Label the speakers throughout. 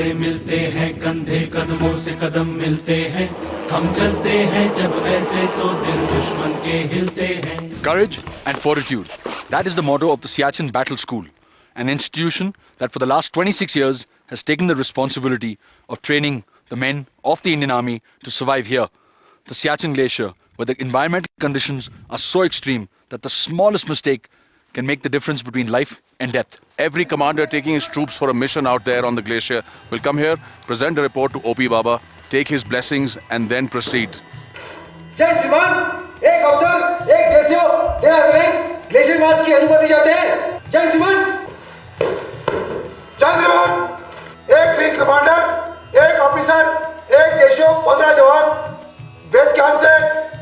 Speaker 1: से मिलते हैं, कंधे कदमों से कदम मिलते हैं, हम चलते हैं जब ऐसे तो दिल दुश्मन के हिलते हैं.
Speaker 2: Courage and fortitude. That is the motto of the Siachen Battle School, an institution that for the last 26 years has taken the responsibility of training the men of the Indian Army to survive here, the Siachen Glacier, where the environmental conditions are so extreme that the smallest mistake can make the difference between life and death.
Speaker 3: Every commander taking his troops for a mission out there on the glacier will come here, present a report to OP Baba, take his blessings and then proceed.
Speaker 4: जय श्रीमान, एक अफसर, एक JCO, तेरा rank glacier मार्च की अनुमति जाते हैं. जय श्रीमान. जय श्रीमान. एक विंग कमांडर, एक ऑफिसर, एक जेसीओ, 15 जवान बेस कैंप से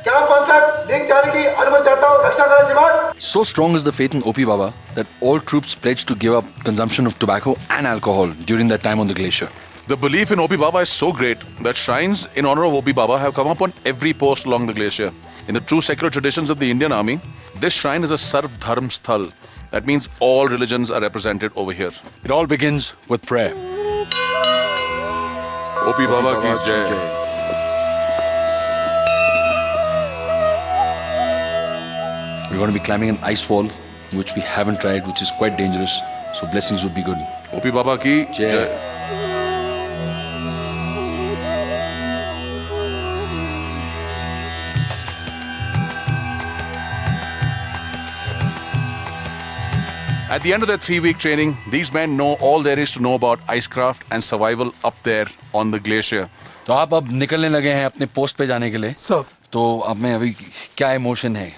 Speaker 4: कैंप अंतर लिंक जाने की अनुमति चाहता हूँ. रक्षा करें श्रीमान.
Speaker 2: So strong is the faith in OP Baba that all troops pledged to give up consumption of tobacco and alcohol during their time on the glacier.
Speaker 3: The belief in OP Baba is so great that shrines in honor of OP Baba have come up on every post along the glacier. In the true secular traditions of the Indian Army, this shrine is a Sarv Dharm Sthal. That means all religions are represented over here.
Speaker 2: It all begins with prayer.
Speaker 3: OP Baba ki jai.
Speaker 2: We're going to be climbing an ice wall, which we haven't tried, which is quite dangerous. So blessings would be good.
Speaker 3: OP Baba ki jai. At the end of their 3-week training, these men know all there is to know about icecraft and survival up there on the glacier.
Speaker 2: तो आप अब निकलने लगे हैं अपने post पे जाने के लिए.
Speaker 5: सर,
Speaker 2: तो अब में अभी क्या इमोशन है?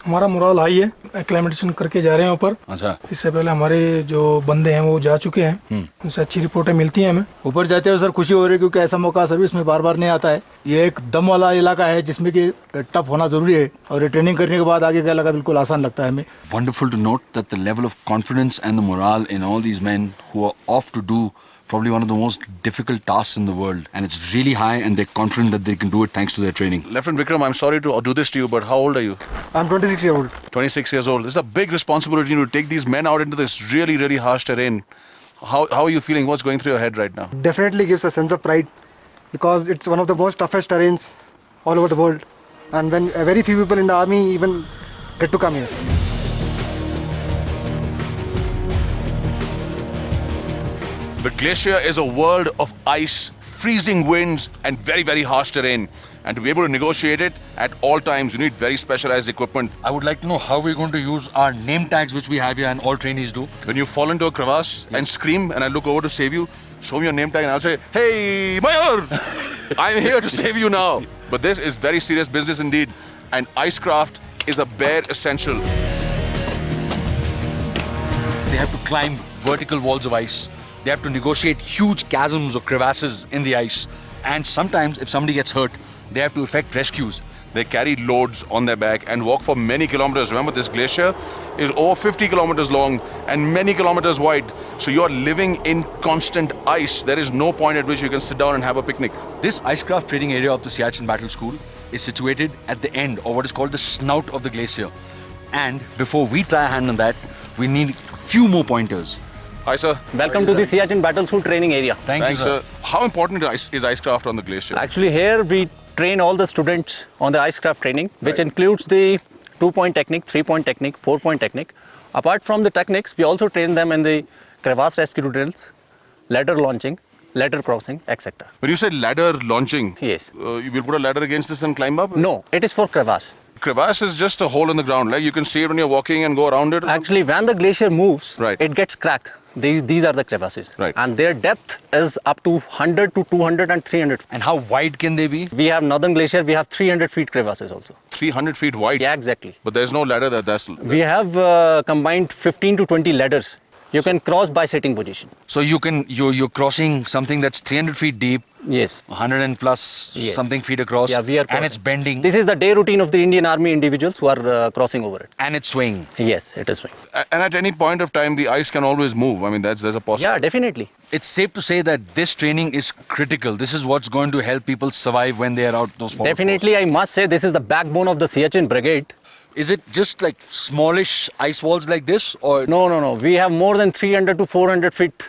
Speaker 5: हमारा मोरल हाई है. एक्लेमेटेशन करके जा रहे हैं ऊपर.
Speaker 2: अच्छा.
Speaker 5: इससे पहले हमारे जो बंदे हैं वो जा चुके हैं. उनसे अच्छी रिपोर्टें मिलती हैं हमें.
Speaker 6: ऊपर जाते हुए सर खुशी हो रही है क्योंकि ऐसा मौका सर्विस में बार बार नहीं आता है. ये एक दम वाला इलाका है जिसमें कि टफ होना जरूरी है और ये ट्रेनिंग करने के बाद आगे का इलाका बिल्कुल आसान लगता है हमें.
Speaker 2: Wonderful to note that the level of confidence and the morale in all these men who are off to do probably one of the most difficult tasks in the world, and it's really high and they're confident that they can do it thanks to their training.
Speaker 3: Lieutenant Vikram, I'm sorry to do this to you, but how old are you?
Speaker 6: I'm 26 years old.
Speaker 3: 26 years old. This is a big responsibility to take these men out into this really, really harsh terrain. How are you feeling? What's going through your head right now?
Speaker 6: Definitely gives a sense of pride because it's one of the most toughest terrains all over the world, and when very few people in the army even get to come here.
Speaker 3: The glacier is a world of ice, freezing winds and very, very harsh terrain. And to be able to negotiate it at all times, you need very specialized equipment.
Speaker 2: I would like to know how we're going to use our name tags which we have here and all trainees do.
Speaker 3: When you fall into a crevasse and scream and I look over to save you, show me your name tag and I'll say, "Hey, Mayor, I'm here to save you now." But this is very serious business indeed. And icecraft is a bare essential.
Speaker 2: They have to climb vertical walls of ice. They have to negotiate huge chasms or crevasses in the ice. And sometimes, if somebody gets hurt, they have to effect rescues.
Speaker 3: They carry loads on their back and walk for many kilometers. Remember, this glacier is over 50 kilometers long and many kilometers wide. So you are living in constant ice. There is no point at which you can sit down and have a picnic.
Speaker 2: This icecraft training area of the Siachen Battle School is situated at the end of what is called the snout of the glacier. And before we try a hand on that, we need a few more pointers.
Speaker 3: Hi, sir.
Speaker 7: Welcome to the Siachen Battle School training area.
Speaker 2: Thanks,
Speaker 3: you, sir. How important is icecraft on the glacier?
Speaker 7: Actually, here we train all the students on the icecraft training, which includes the 2-point technique, 3-point technique, 4-point technique. Apart from the techniques, we also train them in the crevasse rescue drills, ladder launching, ladder crossing, etc.
Speaker 3: When you say ladder launching,
Speaker 7: Yes.
Speaker 3: You will put a ladder against this and climb up?
Speaker 7: No, it is for crevasse.
Speaker 3: Crevasse is just a hole in the ground, like you can see it when you're walking and go around it.
Speaker 7: Actually, when the glacier moves,
Speaker 3: Right.
Speaker 7: it gets cracked. These are the crevasses.
Speaker 3: Right.
Speaker 7: And their depth is up to 100 to 200 and 300.
Speaker 2: And how wide can they be?
Speaker 7: We have northern glacier, we have 300 feet crevasses also.
Speaker 3: 300 feet wide.
Speaker 7: Yeah, exactly.
Speaker 3: But there's no ladder
Speaker 7: We have combined 15 to 20 ladders. You can cross by sitting position.
Speaker 2: So you're crossing something that's 300 feet deep,
Speaker 7: Yes.
Speaker 2: 100 and plus
Speaker 7: Yes.
Speaker 2: something feet across,
Speaker 7: Yeah, we are
Speaker 2: and
Speaker 7: crossing.
Speaker 2: it's bending,
Speaker 7: This is the day routine of the Indian Army individuals who are crossing over it.
Speaker 2: and it's swaying.
Speaker 7: Yes, it is swing.
Speaker 3: And at any point of time, the ice can always move. I mean, there's a possibility.
Speaker 7: Yeah, definitely.
Speaker 2: It's safe to say that this training is critical. This is what's going to help people survive when they are out those forward
Speaker 7: Definitely, I must say this is the backbone of the Siachen Brigade.
Speaker 2: posts. Is it just like smallish ice walls like this, or
Speaker 7: No. We have more than 300 to 400 feet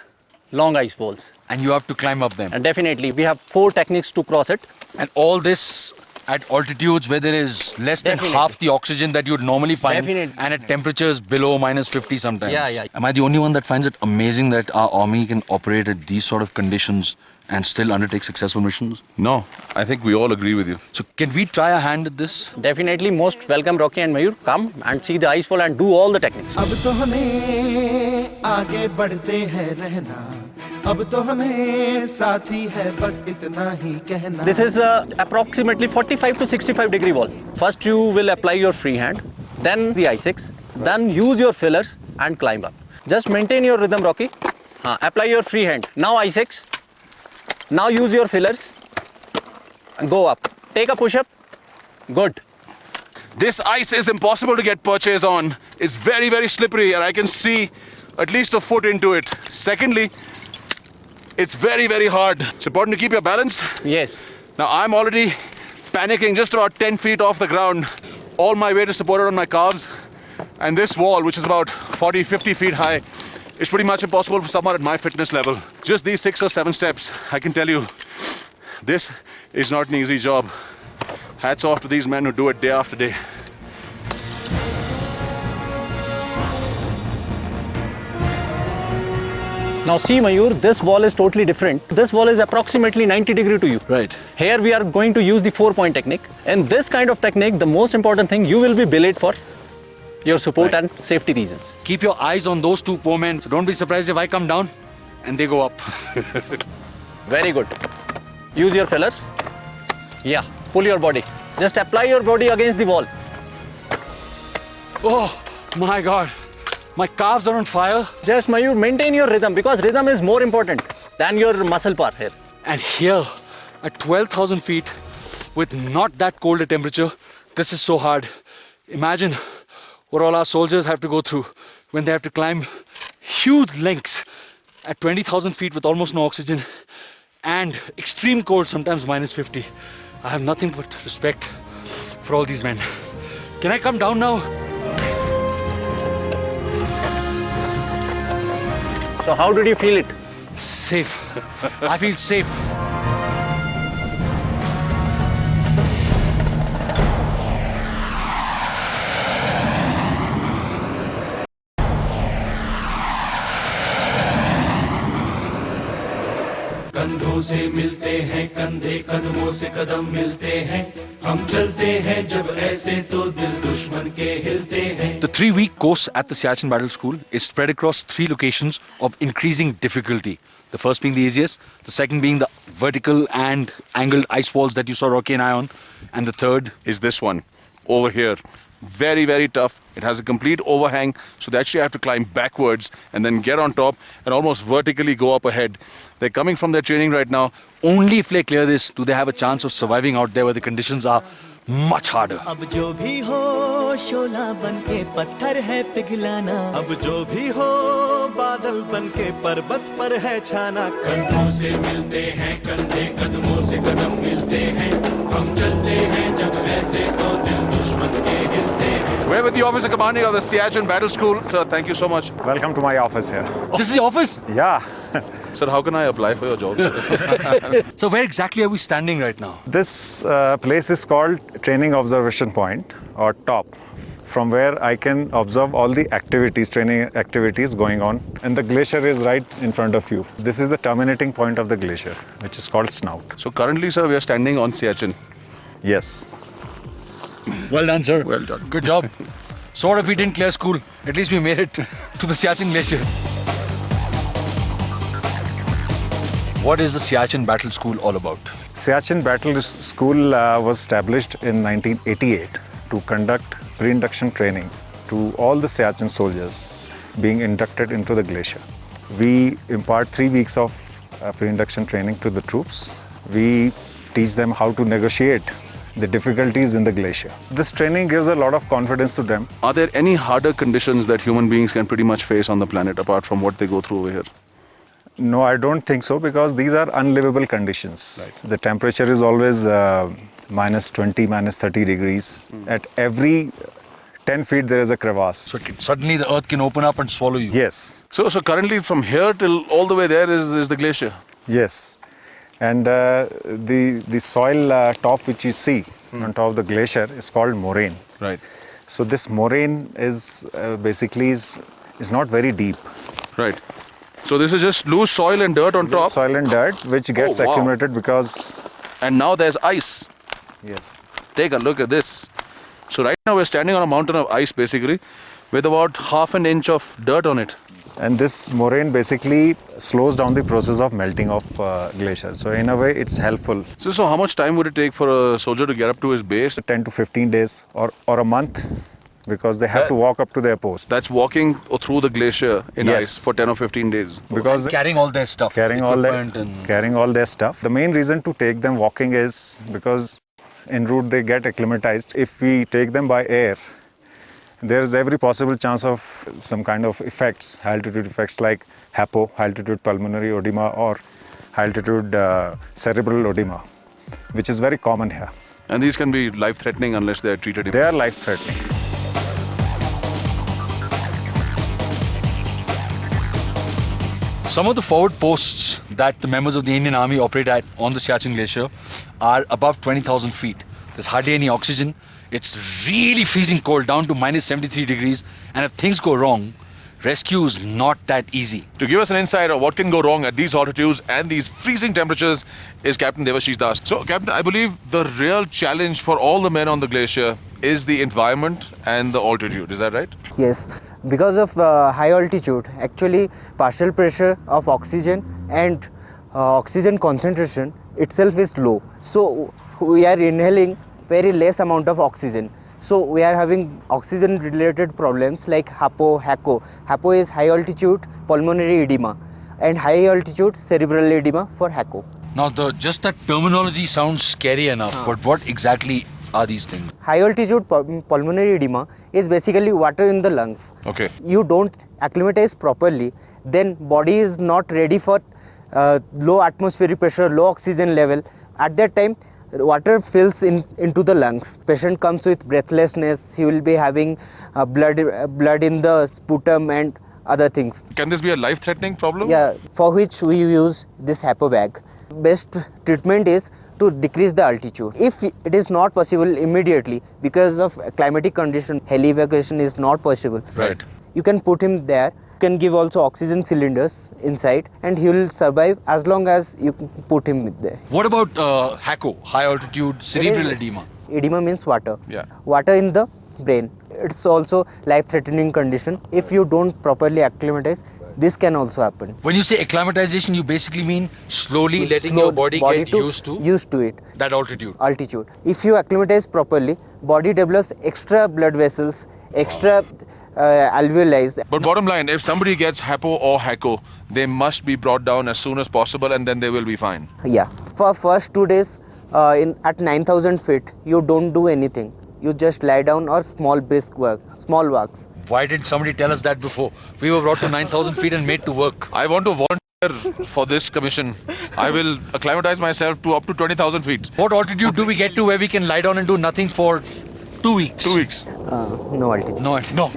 Speaker 7: long ice walls.
Speaker 2: And you have to climb up them.
Speaker 7: And definitely, we have 4 techniques to cross it.
Speaker 2: And all this at altitudes where there is less than half the oxygen that you would normally find.
Speaker 7: Definitely.
Speaker 2: And at temperatures below -50 sometimes.
Speaker 7: Yeah.
Speaker 2: Am I the only one that finds it amazing that our army can operate at these sort of conditions and still undertake successful missions?
Speaker 3: No, I think we all agree with you.
Speaker 2: So can we try a hand at this?
Speaker 7: Definitely, most welcome, Rocky and Mayur. Come and see the ice fall and do all the techniques.
Speaker 1: अब तो हमें आगे बढ़ते हैं रहना, अब तो हमें साथी है बस इतना ही कहना.
Speaker 7: This is approximately 45 to 65 degree wall. First you will apply your free hand, then the I6, then use your fillers and climb up. Just maintain your rhythm, Rocky. Apply your free hand. Now I6. Now use your fillers and go up. Take a push-up. Good.
Speaker 3: This ice is impossible to get purchase on. It's very, very slippery and I can see at least a foot into it. Secondly, it's very, very hard. It's important to keep your balance.
Speaker 7: Yes.
Speaker 3: Now I'm already panicking just about 10 feet off the ground. All my weight is supported on my calves. And this wall, which is about 40, 50 feet high, is pretty much impossible for someone at my fitness level. Just these 6 or 7 steps, I can tell you, this is not an easy job. Hats off to these men who do it day after day.
Speaker 7: Now see, Mayur, this wall is totally different. This wall is approximately 90 degree to you.
Speaker 2: Right.
Speaker 7: Here we are going to use the 4-point technique. In this kind of technique, the most important thing, you will be belayed for your support and safety reasons.
Speaker 2: Keep your eyes on those 2 poor men. So don't be surprised if I come down and they go up.
Speaker 7: Very good. Use your fillers. Yeah, pull your body. Just apply your body against the wall.
Speaker 2: Oh my God. My calves are on fire.
Speaker 7: Just Mayur, maintain your rhythm because rhythm is more important than your muscle power here.
Speaker 2: And here at 12,000 feet with not that cold a temperature, this is so hard. Imagine what all our soldiers have to go through when they have to climb huge lengths at 20,000 feet with almost no oxygen and extreme cold, sometimes -50. I have nothing but respect for all these men. Can I come down now?
Speaker 7: So how did you feel it?
Speaker 2: Safe. I feel safe.
Speaker 1: कंधों से मिलते हैं कंधे, कदमों से कदम मिलते हैं, हम चलते हैं जब ऐसे तो दिल दुश्मन के हिलते हैं.
Speaker 2: The 3-week course at the Siachen Battle School is spread across 3 locations of increasing difficulty. The first being the easiest, the second being the vertical and angled ice walls that you saw Rocky and I on, and the third
Speaker 3: Is this one over here. Very, very tough. It has a complete overhang, so they actually have to climb backwards and then get on top and almost vertically go up ahead. They're coming from their training right now.
Speaker 2: only if they clear this do they have a chance of surviving out there where the conditions are much harder.
Speaker 1: अब जो भी हो शोला बनके पत्थर है पिघलाना, अब जो भी हो बादल बनके पर्वत पर है छाना. कंधों से मिलते हैं कंधे, कदमों से कदम मिलते हैं, हम चलते हैं जब ऐसे तो दिल दुश्मन के हिलते हैं.
Speaker 3: We're with the officer commanding of the Siachen Battle School. Sir, thank you so much.
Speaker 8: Welcome to my office here.
Speaker 2: This is the office?
Speaker 8: Yeah.
Speaker 3: Sir, how can I apply for your job?
Speaker 2: So where exactly are we standing right now?
Speaker 8: This place is called Training Observation Point or TOP, from where I can observe all the activities, training activities going on. And the glacier is right in front of you. This is the terminating point of the glacier, which is called Snout.
Speaker 3: So currently, sir, we are standing on Siachen.
Speaker 8: Yes.
Speaker 2: Well done, sir.
Speaker 3: Well done.
Speaker 2: Good job. So what if we didn't clear school? At least we made it to the Siachen Glacier. What is the Siachen Battle School all about?
Speaker 8: Siachen Battle School was established in 1988 to conduct pre-induction training to all the Siachen soldiers being inducted into the glacier. We impart 3 weeks of pre-induction training to the troops. We teach them how to negotiate the difficulties in the glacier. This training gives a lot of confidence to them.
Speaker 3: Are there any harder conditions that human beings can pretty much face on the planet apart from what they go through over here?
Speaker 8: No, I don't think so, because these are unlivable conditions.
Speaker 3: Right.
Speaker 8: The temperature is always minus 20, minus 30 degrees. At every 10 feet there is a crevasse.
Speaker 2: So suddenly the earth can open up and swallow you.
Speaker 8: Yes.
Speaker 3: So currently from here till all the way there is the glacier.
Speaker 8: Yes, and the soil top which you see on top of the glacier is called moraine.
Speaker 3: Right.
Speaker 8: So this moraine is basically is not very deep.
Speaker 3: Right. So this is just loose soil and dirt on top.
Speaker 8: Soil and dirt which gets
Speaker 3: wow.
Speaker 8: accumulated because.
Speaker 3: And now there's ice.
Speaker 8: Yes.
Speaker 3: Take a look at this. So right now we're standing on a mountain of ice basically, with about half an inch of dirt on it.
Speaker 8: And this moraine basically slows down the process of melting of glacier. So in a way it's helpful.
Speaker 3: So how much time would it take for a soldier to get up to his base?
Speaker 8: 10 to 15 days or a month, because they have to walk up to their post.
Speaker 3: That's walking through the glacier in
Speaker 8: Yes.
Speaker 3: ice for 10 or 15 days.
Speaker 8: Because
Speaker 2: Carrying all their stuff.
Speaker 8: carrying all their stuff. The main reason to take them walking is because en route they get acclimatized. If we take them by air, there is every possible chance of some kind of effects, high altitude effects like HAPO, high altitude pulmonary edema, or high altitude cerebral edema, which is very common here.
Speaker 3: And these can be life-threatening unless they are treated.
Speaker 8: They are life-threatening.
Speaker 2: Some of the forward posts that the members of the Indian Army operate at on the Siachen Glacier are above 20,000 feet. There's hardly any oxygen. It's really freezing cold, down to minus 73 degrees. And if things go wrong, rescue is not that easy.
Speaker 3: To give us an insight of what can go wrong at these altitudes and these freezing temperatures is Captain Devashish Das. So, Captain, I believe the real challenge for all the men on the glacier is the environment and the altitude. Is that right?
Speaker 9: Yes, because of high altitude, actually partial pressure of oxygen and oxygen concentration itself is low. So we are inhaling very less amount of oxygen. So we are having oxygen related problems like HAPO, HACO. HAPO is high altitude pulmonary edema and high altitude cerebral edema for HACO.
Speaker 2: Now, just that terminology sounds scary enough, but what exactly are these things?
Speaker 9: High altitude pulmonary edema is basically water in the lungs.
Speaker 3: Okay.
Speaker 9: You don't acclimatize properly, then body is not ready for low atmospheric pressure, low oxygen level. At that time, water fills into the lungs. Patient comes with breathlessness. He will be having blood in the sputum and other things.
Speaker 3: Can this be a life-threatening problem?
Speaker 9: Yeah, for which we use this HAPO bag. Best treatment is to decrease the altitude. If it is not possible immediately because of climatic condition, heli evacuation is not possible.
Speaker 3: Right.
Speaker 9: You can put him there. You can give also oxygen cylinders inside, and he will survive as long as you put him there.
Speaker 2: What about HACO, high altitude cerebral edema?
Speaker 9: Edema means water.
Speaker 3: Yeah.
Speaker 9: Water in the brain. It's also life-threatening condition. If you don't properly acclimatize, this can also happen.
Speaker 2: When you say acclimatization, you basically mean slowly letting your body get used to
Speaker 9: it.
Speaker 2: That altitude.
Speaker 9: If you acclimatize properly, body develops extra blood vessels, extra alveoli.
Speaker 3: But bottom line, if somebody gets HAPO or HACO, they must be brought down as soon as possible and then they will be fine.
Speaker 9: Yeah. For first 2 days at 9,000 feet, you don't do anything. You just lie down or small walks.
Speaker 2: Why didn't somebody tell us that before? We were brought to 9,000 feet and made to work.
Speaker 3: I want to volunteer for this commission. I will acclimatize myself to up to 20,000 feet.
Speaker 2: What altitude do we get to where we can lie down and do nothing for 2 weeks?
Speaker 3: 2 weeks.
Speaker 9: No altitude.
Speaker 2: No.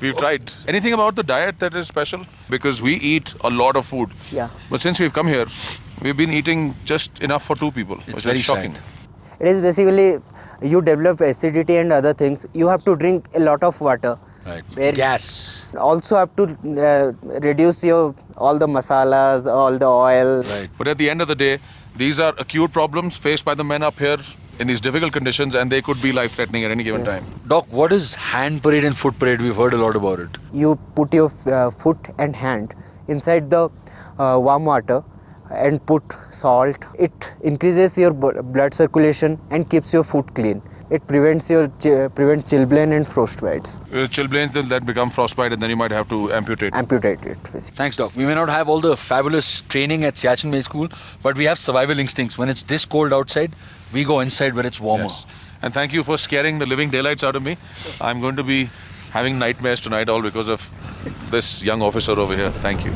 Speaker 3: We've tried. Anything about the diet that is special? Because we eat a lot of food.
Speaker 9: Yeah.
Speaker 3: But since we've come here, we've been eating just enough for 2 people.
Speaker 2: It's
Speaker 3: which
Speaker 2: very
Speaker 3: is shocking.
Speaker 2: sad.
Speaker 9: It is basically you develop acidity and other things. You have to drink a lot of water.
Speaker 2: Right. Gas.
Speaker 9: Also have to reduce all the masalas, all the oil.
Speaker 2: Right.
Speaker 3: But at the end of the day, these are acute problems faced by the men up here in these difficult conditions, and they could be life-threatening at any given time.
Speaker 2: Doc, what is hand parade and foot parade? We've heard a lot about it.
Speaker 9: You put your foot and hand inside the warm water and put salt. It increases your blood circulation and keeps your foot clean. It prevents chilblain and frostbites.
Speaker 3: Chilblains, that become frostbite, and then you might have to amputate.
Speaker 9: Amputate it, basically.
Speaker 2: Thanks, Doc. We may not have all the fabulous training at Siachen May School, but we have survival instincts. When it's this cold outside, we go inside where it's warmer.
Speaker 3: Yes. And thank you for scaring the living daylights out of me. I'm going to be having nightmares tonight, all because of this young officer over here. Thank you.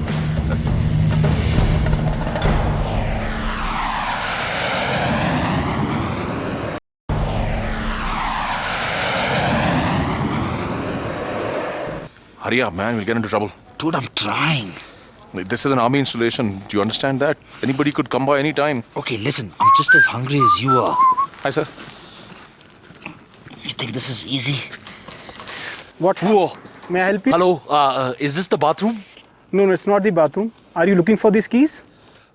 Speaker 3: Hurry up, man. We'll get into trouble.
Speaker 2: Dude, I'm trying.
Speaker 3: This is an army installation. Do you understand that? Anybody could come by any time.
Speaker 2: Okay, listen. I'm just as hungry as you are.
Speaker 3: Hi, sir.
Speaker 2: You think this is easy?
Speaker 5: What?
Speaker 2: Whoa.
Speaker 5: May I help you?
Speaker 2: Hello, is this the bathroom?
Speaker 5: No, it's not the bathroom. Are you looking for these keys?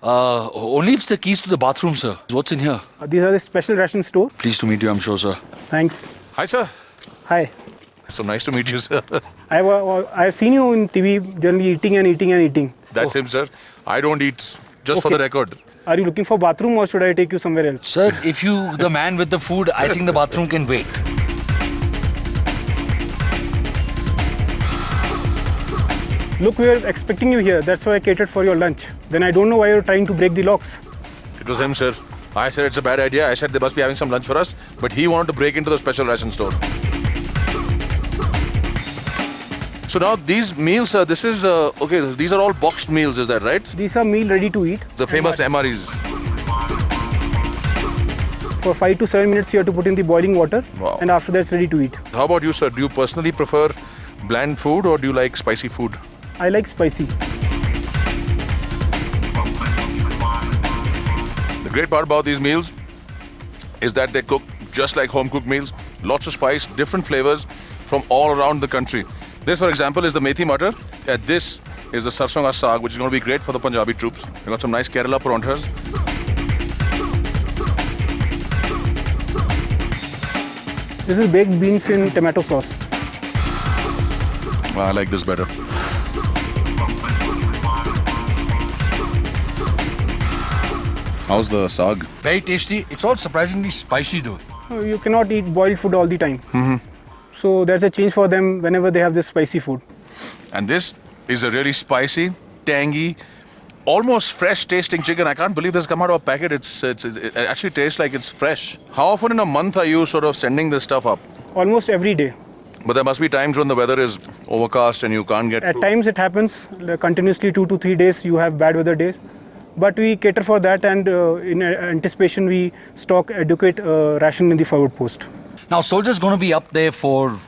Speaker 2: Only if it's the keys to the bathroom, sir. What's in here?
Speaker 5: These are the special ration store.
Speaker 2: Pleased to meet you, I'm sure, sir.
Speaker 5: Thanks.
Speaker 3: Hi, sir.
Speaker 5: Hi.
Speaker 3: So nice to meet you, sir.
Speaker 5: I've seen you in TV generally eating and eating and eating.
Speaker 3: That's him, sir. I don't eat, just for the record.
Speaker 5: Are you looking for bathroom or should I take you somewhere else?
Speaker 2: Sir, if you the man with the food, I think the bathroom can wait.
Speaker 5: Look, we were expecting you here. That's why I catered for your lunch. Then I don't know why you're trying to break the locks.
Speaker 3: It was him, sir. I said it's a bad idea. I said they must be having some lunch for us. But he wanted to break into the special ration store. So now these meals, this is, okay, these are all boxed meals, is that right?
Speaker 5: These are meal ready to eat.
Speaker 3: The famous MREs.
Speaker 5: For 5 to 7 minutes you have to put in the boiling water.
Speaker 3: Wow.
Speaker 5: And after that it's ready to eat.
Speaker 3: How about you, sir? Do you personally prefer bland food or do you like spicy food?
Speaker 5: I like spicy.
Speaker 3: The great part about these meals is that they cook just like home cooked meals. Lots of spice, different flavors from all around the country. This, for example, is the methi matar. And this is the sarson ka saag, which is going to be great for the Punjabi troops. We got some nice Kerala paranthas.
Speaker 5: This is baked beans in tomato sauce.
Speaker 3: I like this better. How's the saag?
Speaker 2: Very tasty. It's all surprisingly spicy though.
Speaker 5: You cannot eat boiled food all the time. So there's a change for them whenever they have this spicy food.
Speaker 3: And this is a really spicy, tangy, almost fresh tasting chicken. I can't believe this has come out of a packet. It actually tastes like it's fresh. How often in a month are you sort of sending this stuff up?
Speaker 5: Almost every day.
Speaker 3: But there must be times when the weather is overcast and you can't get
Speaker 5: At
Speaker 3: through.
Speaker 5: times it happens continuously 2 to 3 days you have bad weather days. But we cater for that and in anticipation we stock adequate ration in the forward post.
Speaker 2: Now, soldier's going to be up there for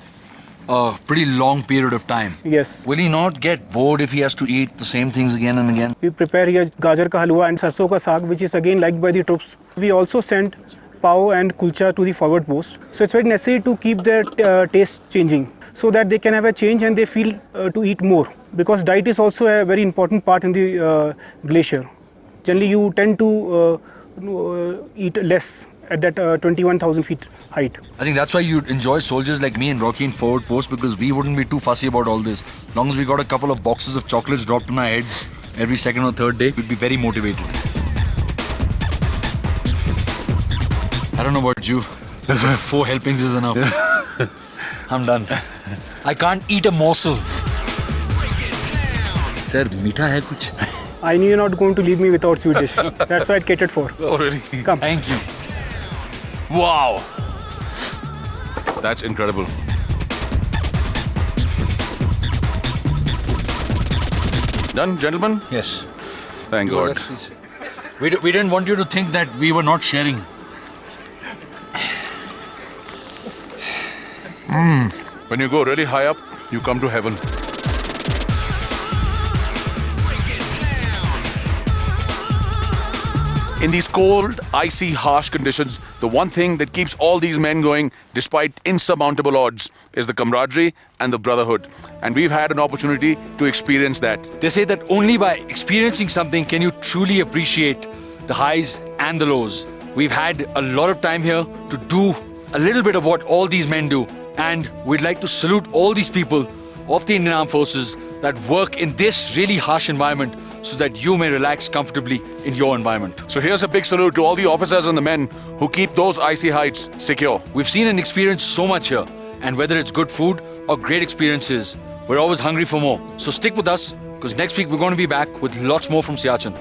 Speaker 2: a pretty long period of time.
Speaker 5: Yes.
Speaker 2: Will he not get bored if he has to eat the same things again and again?
Speaker 5: We prepare here gajar ka halwa and sarson ka saag, which is again liked by the troops. We also send pav and kulcha to the forward post. So it's very necessary to keep their taste changing so that they can have a change and they feel to eat more. Because diet is also a very important part in the glacier. Generally you tend to eat less at that 21,000 feet height.
Speaker 2: I think that's why you enjoy soldiers like me and Rocky in forward post, because we wouldn't be too fussy about all this. As long as we got a couple of boxes of chocolates dropped on our heads every second or third day, we'd be very motivated. I don't know about you. 4 helpings is enough. I'm done. I can't eat a morsel. Sir, meetha hai kuch?
Speaker 5: I knew you're not going to leave me without sweet dish. That's why I catered for.
Speaker 3: Oh, really?
Speaker 5: Come.
Speaker 2: Thank you.
Speaker 3: Wow. That's incredible. Done, gentlemen?
Speaker 2: Yes.
Speaker 3: Thank God.
Speaker 2: We didn't want you to think that we were not sharing.
Speaker 3: When you go really high up, you come to heaven. In these cold, icy, harsh conditions, the one thing that keeps all these men going, despite insurmountable odds, is the camaraderie and the brotherhood. And we've had an opportunity to experience that.
Speaker 2: They say that only by experiencing something can you truly appreciate the highs and the lows. We've had a lot of time here to do a little bit of what all these men do. And we'd like to salute all these people of the Indian Armed Forces that work in this really harsh environment so that you may relax comfortably in your environment.
Speaker 3: So here's a big salute to all the officers and the men who keep those icy heights secure.
Speaker 2: We've seen and experienced so much here, and whether it's good food or great experiences, we're always hungry for more. So stick with us, because next week we're going to be back with lots more from Siachen.